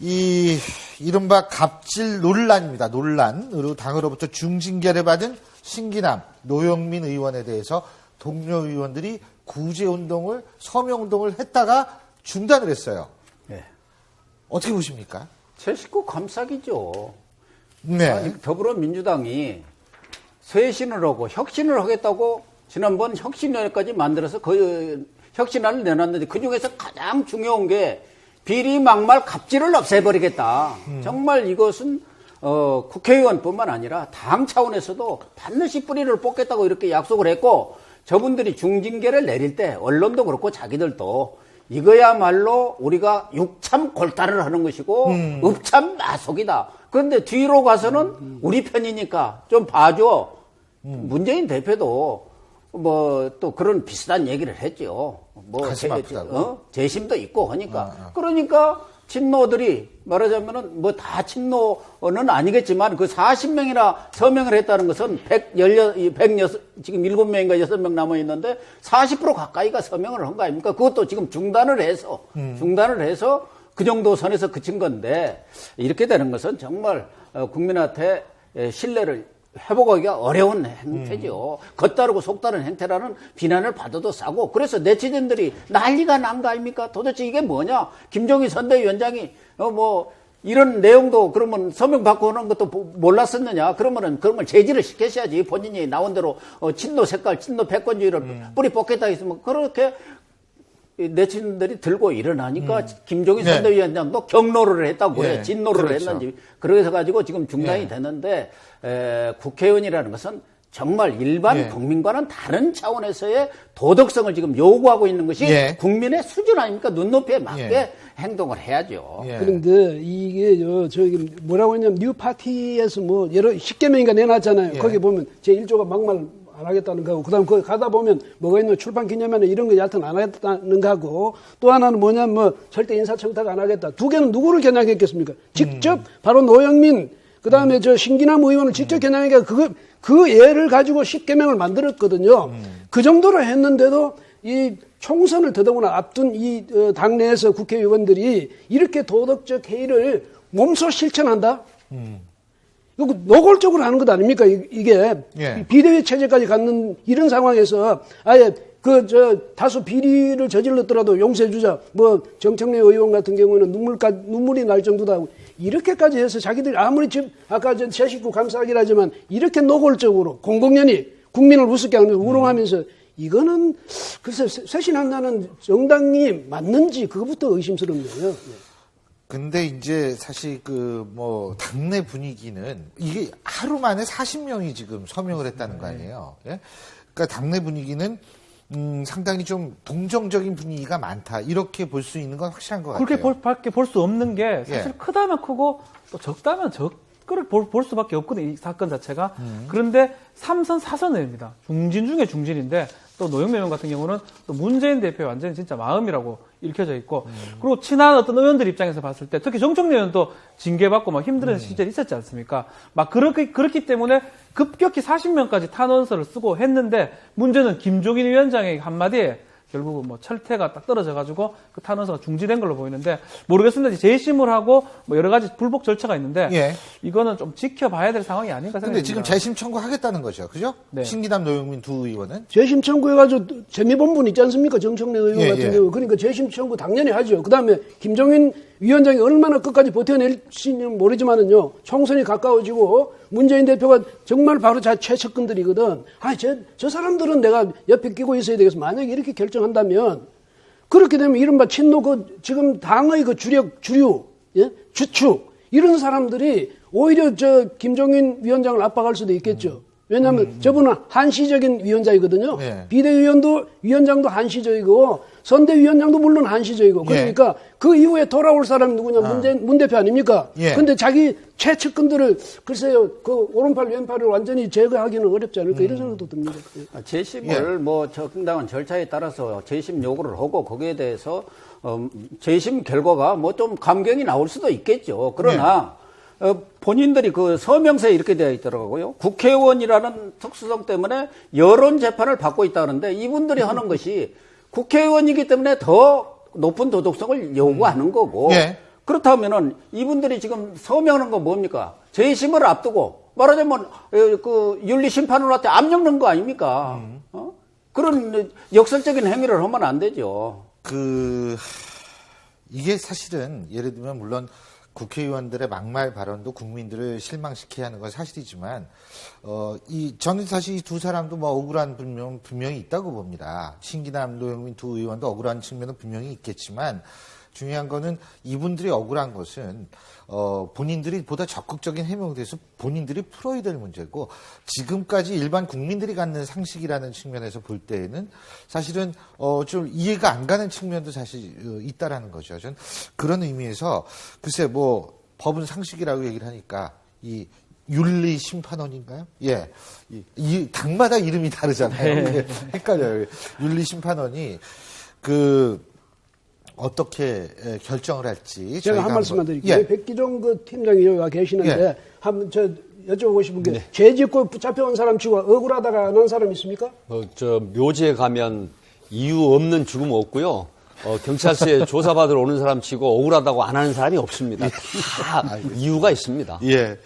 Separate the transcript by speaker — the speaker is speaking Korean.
Speaker 1: 이 이른바 갑질 논란입니다. 논란으로 당으로부터 중징계를 받은 신기남 노영민 의원에 대해서 동료 의원들이 구제운동을 서명운동을 했다가 중단을 했어요.
Speaker 2: 네.
Speaker 1: 어떻게 보십니까?
Speaker 2: 제 식구 감싸기죠.
Speaker 1: 네.
Speaker 2: 더불어민주당이 쇄신을 하고 혁신을 하겠다고 지난번 혁신위원회까지 만들어서 그 혁신안을 내놨는데 그중에서 가장 중요한 게 비리 막말 갑질을 없애버리겠다. 정말 이것은 국회의원뿐만 아니라 당 차원에서도 반드시 뿌리를 뽑겠다고 이렇게 약속을 했고 저분들이 중징계를 내릴 때 언론도 그렇고 자기들도 이거야말로 우리가 육참 골달을 하는 것이고 읍참 마속이다. 그런데 뒤로 가서는 우리 편이니까 좀 봐줘. 문재인 대표도 뭐 또 그런 비슷한 얘기를 했죠. 뭐
Speaker 1: 가슴 아프다고.
Speaker 2: 재심도 있고 하니까. 그러니까 친노들이 말하자면은 뭐 다 친노는 아니겠지만 그 40명이나 서명을 했다는 것은 지금 7명인가 6명 남아 있는데 40% 가까이가 서명을 한 거 아닙니까? 그것도 지금 중단을 해서 그 정도 선에서 그친 건데 이렇게 되는 것은 정말 국민한테 신뢰를 회복하기가 어려운 행태죠. 겉다르고 속다른 행태라는 비난을 받아도 싸고 그래서 네티즌들이 난리가 난 거 아닙니까? 도대체 이게 뭐냐? 김종인 선대위원장이 뭐 이런 내용도 그러면 서명 받고 하는 것도 몰랐었느냐? 그러면은 그런 걸 제지를 시키셔야지. 본인이 나온 대로 친노 색깔, 친노 패권주의를 뿌리 뽑겠다 했으면 그렇게 네티즌들이 들고 일어나니까 김종인 선대위원장도 경로를 했다고 그래. 진노를
Speaker 1: 그렇죠.
Speaker 2: 했는지. 그래서 가지고 지금 중단이 됐는데 국회의원이라는 것은 정말 일반 국민과는 다른 차원에서의 도덕성을 지금 요구하고 있는 것이 국민의 수준 아닙니까? 눈높이에 맞게 행동을 해야죠.
Speaker 3: 그런데 이게 저기 뭐라고 했냐면 뉴파티에서 뭐 여러 10개명인가 내놨잖아요. 거기 보면 제1조가 막말 안 하겠다는 거고, 그 다음 거기 가다 보면 뭐가 있노? 출판 기념회는 이런 거 여하튼 안 하겠다는 거고, 또 하나는 뭐냐면 뭐 절대 인사청탁 안 하겠다. 두 개는 누구를 겨냥했겠습니까? 직접 바로 노영민, 그 다음에 저 신기남 의원을 직접 겨냥하니까 그 예를 가지고 10개명을 만들었거든요. 그 정도로 했는데도 이 총선을 더더구나 앞둔 이 당내에서 국회의원들이 이렇게 도덕적 해이를 몸소 실천한다? 이거 노골적으로 하는 것 아닙니까? 이게 비대위 체제까지 갖는 이런 상황에서 아예 다소 비리를 저질렀더라도 용서해주자. 뭐 정청래 의원 같은 경우는 눈물이 날 정도다. 이렇게까지 해서 자기들이 아무리 지금 아까 제 식구 감싸기라지만 이렇게 노골적으로 공공연히 국민을 우습게 하면서 우롱하면서 이거는 글쎄 쇄신한다는 정당이 맞는지 그것부터 의심스럽네요.
Speaker 1: 근데 이제 사실 당내 분위기는 이게 하루 만에 40명이 지금 서명을 했다는 거 아니에요. 예? 그러니까 당내 분위기는 상당히 좀 동정적인 분위기가 많다. 이렇게 볼 수 있는 건 확실한 것 같아요.
Speaker 4: 그렇게 볼 수 없는 게 사실 크다면 크고 또 적다면 적을 볼 수밖에 없거든요. 이 사건 자체가. 그런데 3선 4선입니다. 중진 중에 중진인데 또 노영민 의원 같은 경우는 또 문재인 대표의 완전히 진짜 마음이라고 읽혀져 있고 그리고 친한 어떤 의원들 입장에서 봤을 때 특히 정청래 의원도 징계받고 막 힘든 시절이 있었지 않습니까? 막 그렇기 때문에 급격히 40명까지 탄원서를 쓰고 했는데 문제는 김종인 위원장의 한마디에 결국은 뭐 철퇴가 딱 떨어져가지고 그 탄원서가 중지된 걸로 보이는데 모르겠습니다. 재심을 하고 뭐 여러 가지 불복 절차가 있는데 이거는 좀 지켜봐야 될 상황이 아닌가 생각합니다.
Speaker 1: 근데 지금 재심 청구하겠다는 거죠, 그죠?
Speaker 4: 네.
Speaker 1: 신기남 노영민 두 의원은
Speaker 3: 재심 청구해가지고 재미본분 있지 않습니까? 정청래 의원 같은 경우. 그러니까 재심 청구 당연히 하죠. 그 다음에 김종인 위원장이 얼마나 끝까지 버텨낼지는 모르지만은요, 총선이 가까워지고 문재인 대표가 정말 바로 최측근들이거든. 저 사람들은 내가 옆에 끼고 있어야 되겠어. 만약에 이렇게 결정한다면, 그렇게 되면 이른바 친노 지금 당의 주축, 이런 사람들이 오히려 김종인 위원장을 압박할 수도 있겠죠. 왜냐하면 저분은 한시적인 위원장이거든요. 위원장도 한시적이고 선대위원장도 물론 한시적이고 그러니까 그 이후에 돌아올 사람이 누구냐 문 대표 아닙니까? 근데 자기 최측근들을 글쎄요 그 오른팔 왼팔을 완전히 제거하기는 어렵지 않을까 이런 생각도 듭니다.
Speaker 2: 재심을 뭐 정당한 절차에 따라서 재심 요구를 하고 거기에 대해서 재심 결과가 뭐 좀 감경이 나올 수도 있겠죠. 그러나 본인들이 그 서명서에 이렇게 되어 있더라고요. 국회의원이라는 특수성 때문에 여론 재판을 받고 있다는데 이분들이 하는 것이 국회의원이기 때문에 더 높은 도덕성을 요구하는 거고 그렇다면은 이분들이 지금 서명하는 건 뭡니까? 재심을 앞두고 말하자면 그 윤리심판원한테 압력 넣은 거 아닙니까? 그런 역설적인 행위를 하면 안 되죠.
Speaker 1: 이게 사실은 예를 들면 물론 국회의원들의 막말 발언도 국민들을 실망시켜야 하는 건 사실이지만, 저는 사실 이 두 사람도 뭐 억울한 분명히 있다고 봅니다. 신기남, 노영민 두 의원도 억울한 측면은 분명히 있겠지만, 중요한 거는 이분들이 억울한 것은, 본인들이 보다 적극적인 해명에 대해서 본인들이 풀어야 될 문제고, 지금까지 일반 국민들이 갖는 상식이라는 측면에서 볼 때에는 사실은, 좀 이해가 안 가는 측면도 사실 있다라는 거죠. 전 그런 의미에서, 글쎄 뭐, 법은 상식이라고 얘기를 하니까, 이 윤리심판원인가요? 예. 이 당마다 이름이 다르잖아요. 네. 헷갈려요. 윤리심판원이, 어떻게 결정을 할지
Speaker 3: 제가 한 말씀만 드릴게요.
Speaker 1: 예.
Speaker 3: 백기종 그 팀장이 여기 와 계시는데
Speaker 1: 예.
Speaker 3: 한번 저 여쭤보고 싶은 게 죄 짓고 붙잡혀온 사람 치고 억울하다가 안 한 사람 있습니까?
Speaker 5: 묘지에 가면 이유 없는 죽음 없고요. 경찰서에 조사받으러 오는 사람 치고 억울하다고 안 하는 사람이 없습니다. 다 이유가 있습니다.
Speaker 1: 예.